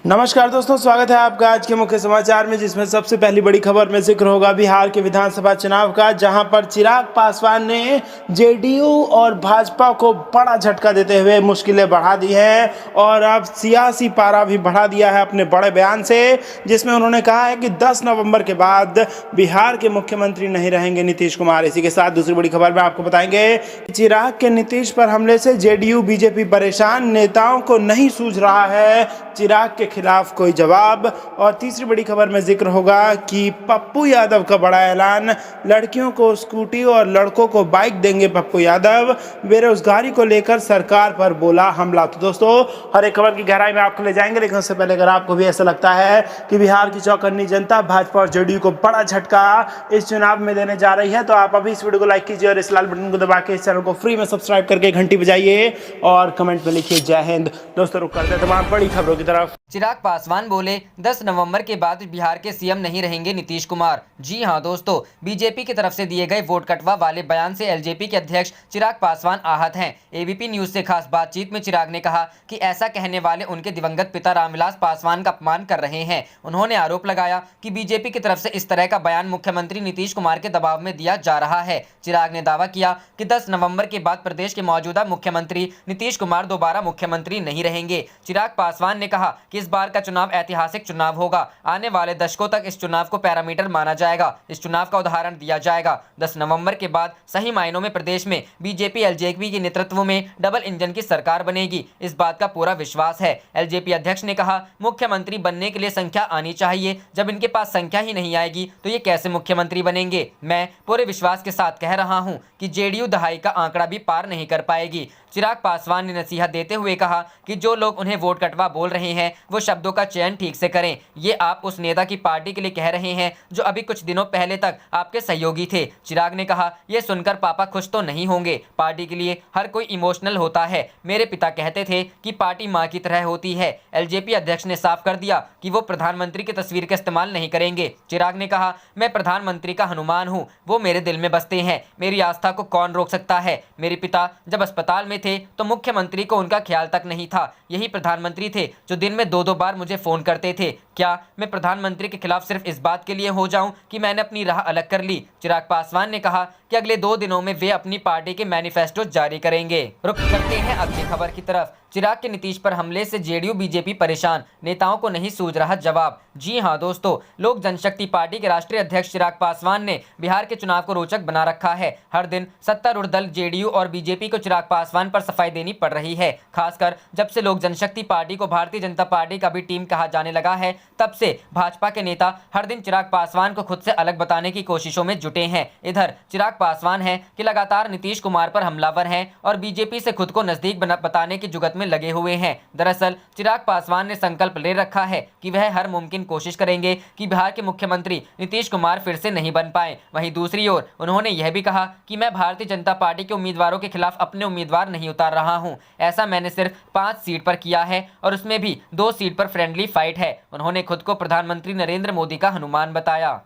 नमस्कार दोस्तों, स्वागत है आपका आज के मुख्य समाचार में, जिसमें सबसे पहली बड़ी खबर में जिक्र होगा बिहार के विधानसभा चुनाव का, जहां पर चिराग पासवान ने जेडीयू और भाजपा को बड़ा झटका देते हुए मुश्किलें बढ़ा दी हैं और अब सियासी पारा भी बढ़ा दिया है अपने बड़े बयान से, जिसमें उन्होंने कहा है कि 10 नवंबर के बाद बिहार के मुख्यमंत्री नहीं रहेंगे नीतीश कुमार। इसी के साथ दूसरी बड़ी खबर में आपको बताएंगे चिराग के नीतीश पर हमले से जेडीयू बीजेपी परेशान, नेताओं को नहीं सूझ रहा है चिराग के खिलाफ कोई जवाब। और तीसरी बड़ी खबर में जिक्र होगा कि पप्पू यादव का बड़ा ऐलान, लड़कियों को स्कूटी और लड़कों को बाइक देंगे पप्पू यादव, बेरोजगारी को लेकर सरकार पर बोला हमला। तो दोस्तों, हर एक खबर की गहराई में आपको ले जाएंगे, लेकिन उससे पहले अगर आपको भी ऐसा लगता है कि बिहार की चौकन्नी जनता भाजपा और जेडीयू को बड़ा झटका इस चुनाव में देने जा रही है, तो आप अभी इस वीडियो को लाइक कीजिए और इस लाल बटन को दबा के इस चैनल को फ्री में सब्सक्राइब करके घंटी बजाइए और कमेंट में लिखिए जय हिंद। दोस्तों, रुक करते हैं तमाम बड़ी खबरों की तरफ। चिराग पासवान बोले 10 नवंबर के बाद बिहार के सीएम नहीं रहेंगे नीतीश कुमार। जी हां दोस्तों, बीजेपी की तरफ से दिए गए वोट कटवा वाले बयान से एलजेपी के अध्यक्ष चिराग पासवान आहत हैं। एबीपी न्यूज से खास बातचीत में चिराग ने कहा कि ऐसा कहने वाले उनके दिवंगत पिता रामविलास पासवान का अपमान कर रहे हैं। उन्होंने आरोप लगाया कि बीजेपी की तरफ से इस तरह का बयान मुख्यमंत्री नीतीश कुमार के दबाव में दिया जा रहा है। चिराग ने दावा किया कि 10 नवंबर के बाद प्रदेश के मौजूदा मुख्यमंत्री नीतीश कुमार दोबारा मुख्यमंत्री नहीं रहेंगे। चिराग पासवान ने कहा कि इस बार का चुनाव ऐतिहासिक चुनाव होगा। आने वाले दशकों तक इस चुनाव को पैरामीटर माना जाएगा। इस चुनाव का उदाहरण दिया जाएगा। 10 नवंबर के बाद सही मायनों में प्रदेश में बीजेपी एलजेपी के नेतृत्व में डबल इंजन की सरकार बनेगी। इस बात का पूरा विश्वास है। एलजेपी अध्यक्ष ने कहा, मुख्यमंत्री बनने के लिए संख्या आनी चाहिए। जब इनके पास संख्या ही नहीं आएगी तो ये कैसे मुख्यमंत्री बनेंगे। मैं पूरे विश्वास के साथ कह रहा हूं कि जेडीयू दहाई का आंकड़ा भी पार नहीं कर पाएगी। चिराग पासवान ने नसीहत देते हुए कहा कि जो लोग उन्हें वोट कटवा बोल रहे हैं वो शब्दों का चयन ठीक से करें। ये आप उस नेता की पार्टी के लिए कह रहे हैं जो अभी कुछ दिनों पहले तक आपके सहयोगी थे। चिराग ने कहा, यह सुनकर पापा खुश तो नहीं होंगे। पार्टी के लिए हर कोई इमोशनल होता है। मेरे पिता कहते थे कि पार्टी माँ की तरह होती है। एलजेपी अध्यक्ष ने साफ कर दिया कि वो प्रधानमंत्री की तस्वीर का इस्तेमाल नहीं करेंगे। चिराग ने कहा, मैं प्रधानमंत्री का हनुमान हूँ, वो मेरे दिल में बसते हैं। मेरी आस्था को कौन रोक सकता है। मेरे पिता जब अस्पताल में थे तो मुख्यमंत्री को उनका ख्याल तक नहीं था। यही प्रधानमंत्री थे जो दिन में 2-2 बार मुझे फोन करते थे। क्या मैं प्रधानमंत्री के खिलाफ सिर्फ इस बात के लिए हो जाऊं कि मैंने अपनी राह अलग कर ली। चिराग पासवान ने कहा कि अगले 2 दिनों में वे अपनी पार्टी के मैनिफेस्टो जारी करेंगे। रुक करते हैं अगली खबर की तरफ। चिराग के नीतीश पर हमले से जेडीयू बीजेपी परेशान, नेताओं को नहीं सूझ रहा जवाब। जी हां दोस्तों, लोक जनशक्ति पार्टी के राष्ट्रीय अध्यक्ष चिराग पासवान ने बिहार के चुनाव को रोचक बना रखा है। हर दिन सत्तारूढ़ दल जेडीयू और बीजेपी को चिराग पासवान पर सफाई देनी पड़ रही है। खासकर जब से लोक जनशक्ति पार्टी को भारतीय जनता पार्टी का भी टीम कहा जाने लगा है, तब से भाजपा के नेता हर दिन चिराग पासवान को खुद से अलग बताने की कोशिशों में जुटे हैं। इधर चिराग पासवान है कि लगातार नीतीश कुमार पर हमलावर हैं और बीजेपी से खुद को नजदीक बताने की जुगत में लगे हुए हैं। दरअसल चिराग पासवान ने संकल्प ले रखा है कि वह हर मुमकिन कोशिश करेंगे कि बिहार के मुख्यमंत्री नीतीश कुमार फिर से नहीं बन पाए। वहीं दूसरी ओर उन्होंने यह भी कहा कि मैं भारतीय जनता पार्टी के उम्मीदवारों के खिलाफ अपने उम्मीदवार नहीं उतार रहा हूं। ऐसा मैंने सिर्फ 5 सीट पर किया है और उसमें भी 2 सीट पर फ्रेंडली फाइट है। उन्होंने खुद को प्रधानमंत्री नरेंद्र मोदी का हनुमान बताया।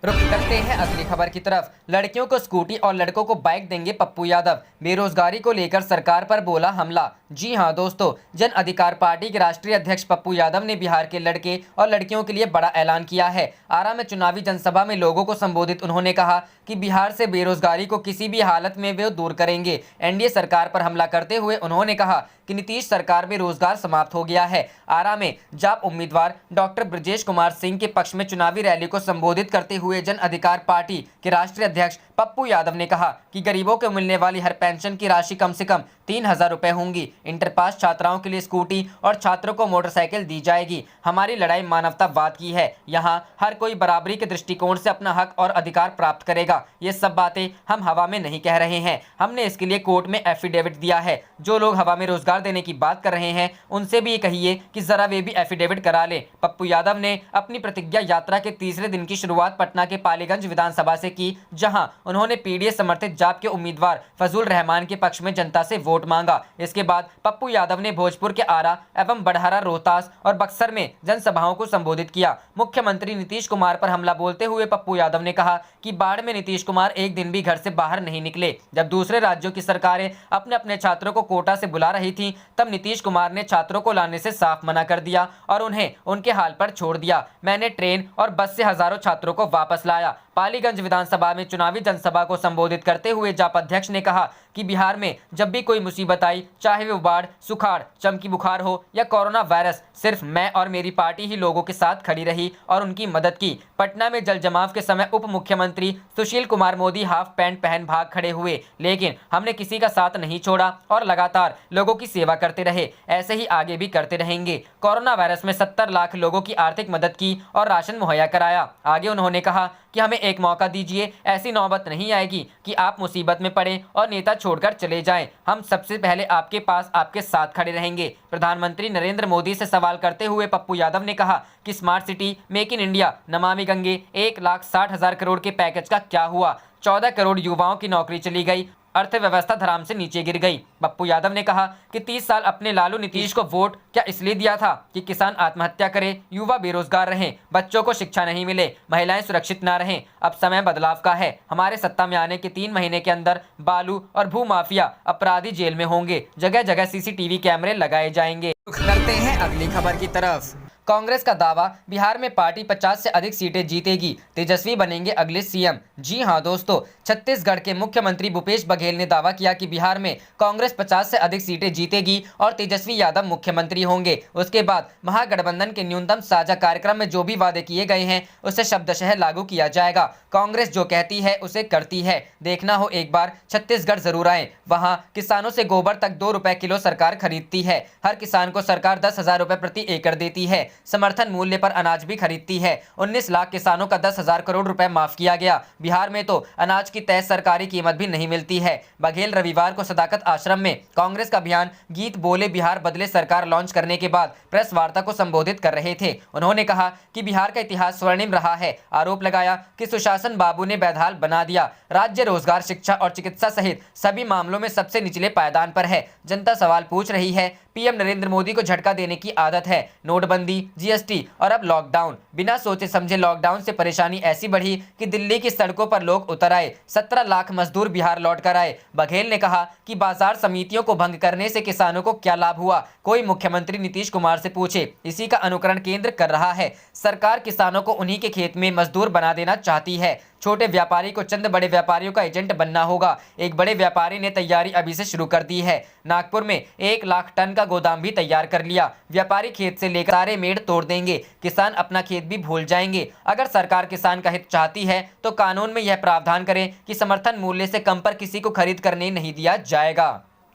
रुक करते हैं अगली खबर की तरफ। लड़कियों को स्कूटी और लड़कों को बाइक देंगे पप्पू यादव, बेरोजगारी को लेकर सरकार पर बोला हमला। जी हां दोस्तों, जन अधिकार पार्टी के राष्ट्रीय अध्यक्ष पप्पू यादव ने बिहार के लड़के और लड़कियों के लिए बड़ा ऐलान किया है। आरा में चुनावी जनसभा में लोगों को संबोधित उन्होंने कहा कि बिहार से बेरोजगारी को किसी भी हालत में वे दूर करेंगे। एनडीए सरकार पर हमला करते हुए उन्होंने कहा कि नीतीश सरकार में रोजगार समाप्त हो गया है। आरा में जाप उम्मीदवार डॉक्टर ब्रजेश कुमार सिंह के पक्ष में चुनावी रैली को संबोधित करते हुए जन अधिकार पार्टी के राष्ट्रीय अध्यक्ष पप्पू यादव ने कहा कि गरीबों को मिलने वाली हर पेंशन की राशि कम से कम 3000 रुपए होंगी। इंटर पास छात्राओं के लिए स्कूटी और छात्रों को मोटरसाइकिल दी जाएगी। हमारी लड़ाई मानवतावाद की है। यहाँ हर कोई बराबरी के दृष्टिकोण से अपना हक और अधिकार प्राप्त करेगा। ये सब बातें हम हवा में नहीं कह रहे हैं। हमने इसके लिए कोर्ट में एफिडेविट दिया है। जो लोग हवा में रोजगार देने की बात कर रहे हैं उनसे भी ये कहिए कि जरा वे भी एफिडेविट करा ले। पप्पू यादव ने अपनी प्रतिज्ञा यात्रा के तीसरे दिन की शुरुआत पटना के पालीगंज विधानसभा से की, जहां उन्होंने पीडीएस समर्थित जाप के उम्मीदवार फजूल रहमान के पक्ष में जनता से वोट मांगा। इसके बाद पप्पू यादव ने भोजपुर के आरा एवं बढ़हरा, रोहतास और बक्सर में जनसभाओं को संबोधित किया। मुख्यमंत्री नीतीश कुमार पर हमला बोलते हुए पप्पू यादव ने कहा कि बाढ़ में नीतीश कुमार एक दिन भी घर से बाहर नहीं निकले। जब दूसरे राज्यों की सरकारें अपने अपने छात्रों को कोटा से बुला रही थीं, तब नीतीश कुमार ने छात्रों को लाने से साफ मना कर दिया और उन्हें उनके हाल पर छोड़ दिया। मैंने ट्रेन और बस से हजारों छात्रों को वापस लाया। पालीगंज विधानसभा में चुनावी जनसभा को संबोधित करते हुए जाप अध्यक्ष ने कहा कि बिहार में जब भी कोई मुसीबत आई, चाहे वो बाढ़, सुखाड़, चमकी बुखार हो या कोरोना वायरस, सिर्फ मैं और मेरी पार्टी ही लोगों के साथ खड़ी रही और उनकी मदद की। पटना में जल जमाव के समय उप मुख्यमंत्री सुशील कुमार मोदी हाफ पैंट पहन भाग खड़े हुए, लेकिन हमने किसी का साथ नहीं छोड़ा और लगातार लोगों की सेवा करते रहे। ऐसे ही आगे भी करते रहेंगे। कोरोना वायरस में 70 लाख लोगों की आर्थिक मदद की और राशन मुहैया कराया। आगे उन्होंने कहा कि हमें एक मौका दीजिए, ऐसी नौबत नहीं आएगी कि आप मुसीबत में पड़े और नेता छोड़कर चले जाएं। हम सबसे पहले आपके पास, आपके साथ खड़े रहेंगे। प्रधानमंत्री नरेंद्र मोदी से सवाल करते हुए पप्पू यादव ने कहा कि smart city, make in India, Namami Gange, 1,60,000 crore के पैकेज का क्या हुआ? 14 करोड़ युवाओं की नौकरी चली गई, अर्थव्यवस्था धराम से नीचे गिर गई। पप्पू यादव ने कहा कि 30 साल अपने लालू नीतीश को वोट क्या इसलिए दिया था कि किसान आत्महत्या करें, युवा बेरोजगार रहें, बच्चों को शिक्षा नहीं मिले, महिलाएं सुरक्षित ना रहें। अब समय बदलाव का है। हमारे सत्ता में आने के 3 महीने के अंदर बालू और भू माफिया अपराधी जेल में होंगे, जगह जगह सीसीटीवी कैमरे लगाए जाएंगे। करते हैं अगली खबर की तरफ। कांग्रेस का दावा, बिहार में पार्टी 50 से अधिक सीटें जीतेगी, तेजस्वी बनेंगे अगले सीएम। जी हां दोस्तों, छत्तीसगढ़ के मुख्यमंत्री भूपेश बघेल ने दावा किया कि बिहार में कांग्रेस 50 से अधिक सीटें जीतेगी और तेजस्वी यादव मुख्यमंत्री होंगे। उसके बाद महागठबंधन के न्यूनतम साझा कार्यक्रम में जो भी वादे किए गए हैं उसे शब्दशः लागू किया जाएगा। कांग्रेस जो कहती है उसे करती है। देखना हो एक बार छत्तीसगढ़ जरूर आए। वहां किसानों से गोबर तक 2 रुपए किलो सरकार खरीदती है। हर किसान को सरकार 10,000 रुपए प्रति एकड़ देती है। समर्थन मूल्य पर अनाज भी खरीदती है। 19 लाख किसानों का 10,000 करोड़ रुपए माफ किया गया। बिहार में तो अनाज की तय सरकारी कीमत भी नहीं मिलती है। बघेल रविवार को सदाकत आश्रम में कांग्रेस का अभियान गीत बोले बिहार बदले सरकार लॉन्च करने के बाद प्रेस वार्ता को संबोधित कर रहे थे। उन्होंने कहा कि बिहार का इतिहास स्वर्णिम रहा है। आरोप लगाया कि सुशासन बाबू ने बेदहाल बना दिया। राज्य रोजगार, शिक्षा और चिकित्सा सहित सभी मामलों में सबसे निचले पायदान पर है। जनता सवाल पूछ रही है, पीएम नरेंद्र मोदी को झटका देने की आदत है। नोटबंदी, जीएसटी और अब लॉकडाउन। बिना सोचे समझे लॉकडाउन से परेशानी ऐसी बढ़ी कि दिल्ली की सड़कों पर लोग उतर आए। 17 लाख मजदूर बिहार लौट कर आए। बघेल ने कहा कि बाजार समितियों को भंग करने से किसानों को क्या लाभ हुआ, कोई मुख्यमंत्री नीतीश कुमार से पूछे। इसी का अनुकरण केंद्र कर रहा है। सरकार किसानों को उन्हीं के खेत में मजदूर बना देना चाहती है। छोटे व्यापारी को चंद बड़े व्यापारियों का एजेंट बनना होगा। एक बड़े व्यापारी ने तैयारी अभी से शुरू कर दी है। नागपुर में 1 लाख टन का गोदाम भी तैयार कर लिया। व्यापारी खेत से लेकर सारे मेड़ तोड़ देंगे। किसान अपना खेत भी भूल जाएंगे। अगर सरकार किसान का हित चाहती है तो कानून में यह प्रावधान करें कि समर्थन मूल्य से कम पर किसी को खरीद करने नहीं दिया जाएगा।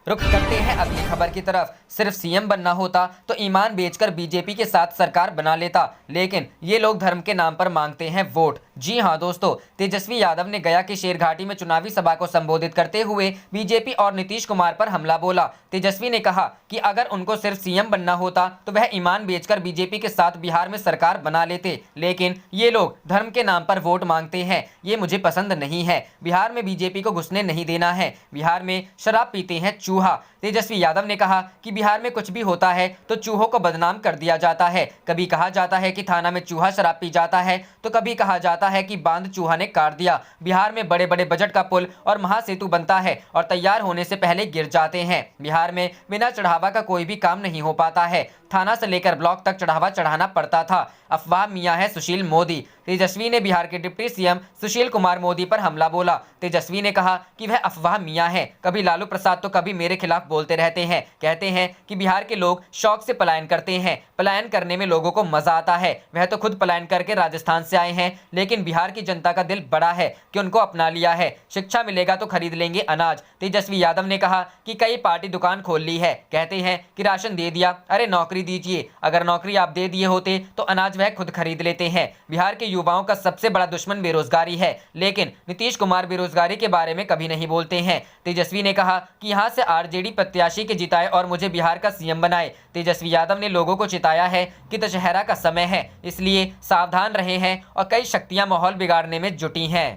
रुख करते हैं अगली खबर की तरफ। सिर्फ सीएम बनना होता तो ईमान बेचकर बीजेपी के साथ सरकार बना लेता, लेकिन ये लोग धर्म के नाम पर मांगते हैं वोट। जी हां दोस्तों, तेजस्वी यादव ने गया की शेरघाटी में चुनावी सभा को संबोधित करते हुए बीजेपी और नीतीश कुमार पर हमला बोला। तेजस्वी ने कहा कि अगर उनको सिर्फ सीएम बनना होता तो वह ईमान बेचकर बीजेपी के साथ बिहार में सरकार बना लेते, लेकिन ये लोग धर्म के नाम पर वोट मांगते हैं। ये मुझे पसंद नहीं है। बिहार में बीजेपी को घुसने नहीं देना है। बिहार में शराब पीते हैं चूहा। तेजस्वी यादव ने कहा कि बिहार में कुछ भी होता है तो चूहों को बदनाम कर दिया जाता है। कभी कहा जाता है कि थाना में चूहा शराब पी जाता है, तो कभी कहा जाता है कि बांध चूहा ने काट दिया। बिहार में बड़े बड़े बजट का पुल और महासेतु बनता है और तैयार होने से पहले गिर जाते हैं। बिहार में बिना चढ़ावा का कोई भी काम नहीं हो पाता है। थाना से लेकर ब्लॉक तक चढ़ावा चढ़ाना पड़ता था। अफवाह मियां है सुशील मोदी। तेजस्वी ने बिहार के डिप्टी सीएम सुशील कुमार मोदी पर हमला बोला। तेजस्वी ने कहा कि वह अफवाह मियां है। कभी लालू प्रसाद तो कभी मेरे खिलाफ बोलते रहते हैं। कहते हैं कि बिहार के लोग शौक से पलायन करते हैं। पलायन करने में लोगों को मजा आता है। वह तो खुद पलायन करके राजस्थान से आए हैं, लेकिन बिहार की जनता का दिल बड़ा है कि उनको अपना लिया है। शिक्षा मिलेगा तो खरीद लेंगे अनाज। तेजस्वी यादव ने कहा कि कई पार्टी दुकान खोल ली है। कहते हैं कि राशन दे दिया, अरे नौकरी दीजिए। अगर नौकरी आप दे दिए होते तो अनाज वह खुद खरीद लेते हैं। बिहार के युवाओं का सबसे बड़ा दुश्मन बेरोजगारी है, लेकिन नीतीश कुमार बेरोजगारी के बारे में कभी नहीं बोलते हैं। तेजस्वी ने कहा कि यहां से आरजेडी प्रत्याशी के जिताए और मुझे बिहार का सीएम बनाए। तेजस्वी यादव ने लोगों को चिताया है कि दशहरा का समय है, इसलिए सावधान रहे हैं और कई शक्तियां माहौल बिगाड़ने में जुटी हैं।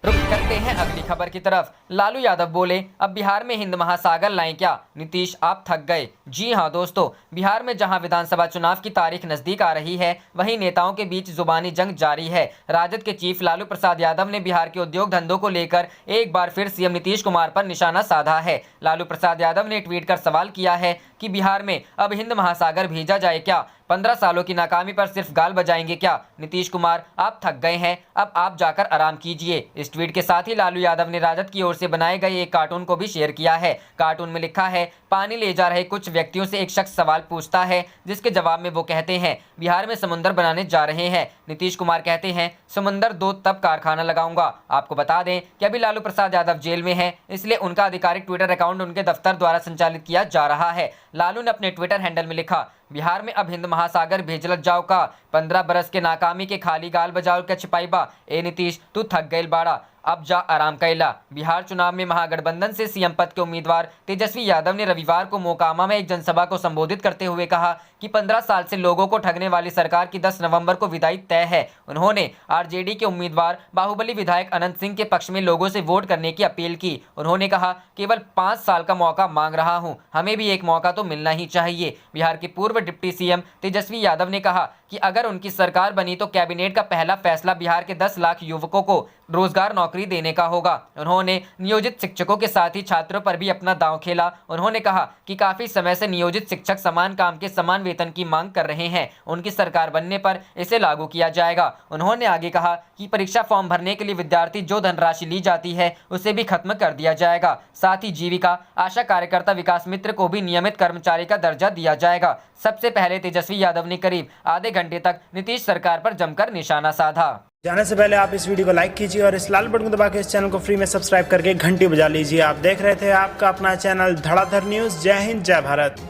रुक करते हैं अगली खबर की तरफ। लालू यादव बोले, अब बिहार में हिंद महासागर लाएं क्या? नीतीश आप थक गए। जी हां दोस्तों, बिहार में जहां विधानसभा चुनाव की तारीख नजदीक आ रही है, वहीं नेताओं के बीच जुबानी जंग जारी है। राजद के चीफ लालू प्रसाद यादव ने बिहार के उद्योग धंधों को लेकर एक बार फिर सीएम नीतीश कुमार पर निशाना साधा है। लालू प्रसाद यादव ने ट्वीट कर सवाल किया है कि बिहार में अब हिंद महासागर भेजा जाए क्या? 15 सालों की नाकामी पर सिर्फ गाल बजाएंगे क्या? नीतीश कुमार आप थक गए हैं, अब आप जाकर आराम कीजिए। इस ट्वीट के साथ ही लालू यादव ने राजद की ओर से बनाए गए एक कार्टून को भी शेयर किया है। कार्टून में लिखा है, पानी ले जा रहे कुछ व्यक्तियों से एक शख्स सवाल पूछता है, जिसके जवाब में वो कहते हैं बिहार में समुंदर बनाने जा रहे हैं। नीतीश कुमार कहते हैं समुंदर दो तब कारखाना लगाऊंगा। आपको बता दें कि अभी लालू प्रसाद यादव जेल में हैं, इसलिए उनका आधिकारिक ट्विटर अकाउंट उनके दफ्तर द्वारा संचालित किया जा रहा है। लालू ने अपने ट्विटर हैंडल में लिखा, बिहार में अब हिंद महासागर भेजलत जाओ का, 15 बरस के नाकामी के खाली गाल बजाओ के छिपाईबा। ए नीतीश तू थक गइल बाड़ा, अब जा आराम कैला। बिहार चुनाव में महागठबंधन से सीएम पद के उम्मीदवार तेजस्वी यादव ने रविवार को मोकामा में एक जनसभा को संबोधित करते हुए कहा कि 15 साल से लोगों को ठगने वाली सरकार की 10 नवंबर को विदाई तय है। उन्होंने आरजेडी के उम्मीदवार बाहुबली विधायक अनंत सिंह के पक्ष में लोगों से वोट करने की अपील की। उन्होंने कहा, केवल 5 साल का मौका मांग रहा हूं, हमें भी एक मौका तो मिलना ही चाहिए। बिहार के पूर्व डिप्टी सीएम तेजस्वी यादव ने कहा कि अगर उनकी सरकार बनी तो कैबिनेट का पहला फैसला बिहार के 10 लाख युवकों को रोजगार नौकरी देने का होगा। उन्होंने नियोजित शिक्षकों के साथ ही छात्रों पर भी अपना दांव खेला। उन्होंने कहा कि काफी समय से नियोजित शिक्षक समान काम के समान वेतन की मांग कर रहे हैं, उनकी सरकार बनने पर इसे लागू किया जाएगा। उन्होंने आगे कहा कि परीक्षा फॉर्म भरने के लिए विद्यार्थी जो धनराशि ली जाती है उसे भी खत्म कर दिया जाएगा। साथ ही जीविका, आशा कार्यकर्ता, विकास मित्र को भी नियमित कर्मचारी का दर्जा दिया जाएगा। सबसे पहले तेजस्वी यादव ने करीब आधे घंटे तक नीतीश सरकार पर जमकर निशाना साधा। जाने से पहले आप इस वीडियो को लाइक कीजिए और इस लाल बटन को दबा के इस चैनल को फ्री में सब्सक्राइब करके घंटी बजा लीजिए। आप देख रहे थे आपका अपना चैनल धड़ाधड़ न्यूज। जय हिंद, जय भारत।